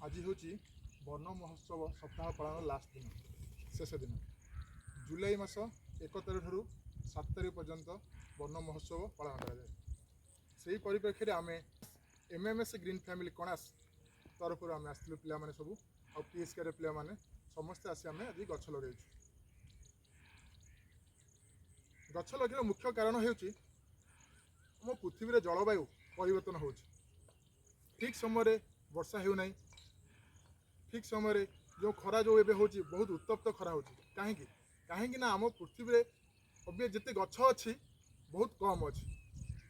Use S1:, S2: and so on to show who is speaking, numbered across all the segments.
S1: आज हूँ वर्ण महोत्सव सप्ताह पालन लास्ट दिन शेष दिन जुलाई मास 1 तारिख ठारू 7 तारिख पर्यंत वर्ण महोत्सव पालन कराए से परिप्रेक्षी में आम एमएमएस ग्रीन फैमिली कणास तरफ आम आसलु पे सब आ पीएसके पे समस्ते आसी आम आज गछ लगे गछ लगे मुख्य कारण हो पृथ्वी जलवायु परिवर्तन हो ठीक समय वर्षा हो ठीक समय जो खरा जो एबे होची बहुत उत्तप्त खरा होची कहीं ना आम पृथ्वी अबे जिते गछ अच्छी बहुत कम अच्छी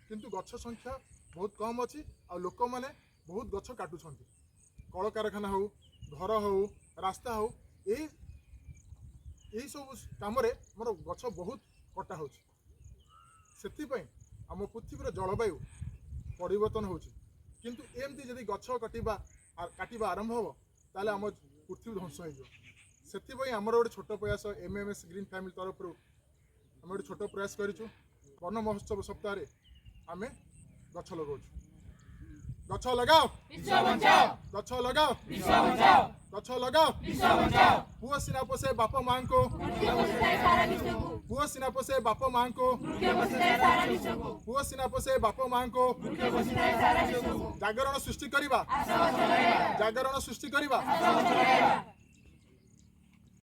S1: किंतु गछ संख्या बहुत कम अच्छी आ लोक मैंने बहुत गछ काटुछंती कल कारखाना हो घर हो रास्ता हो यही सब कम मोर गछ बहुत कटा हो आम पृथ्वी जलवायु परिवर्तन हो किंतु एमती जदि गछ काटिबा आरंभ हो ताले आम पृथ्वी ध्वंस हो आमर गोटे छोट प्रयास एमएमएस ग्रीन फैमिली तरफ आम गोटे छोट प्रयास करूँ वन महोत्सव सप्ताह आम गछ लगाऊ गछ लगाओ गछ लगाओ गछ लगाओ पुओ सिना पोसे बाप मां को पुओ सिना पोसे बाप मां को पुओ सिना पोसे बाप मां को जागरण सृष्टि करिबा जागरण सृष्टि करिबा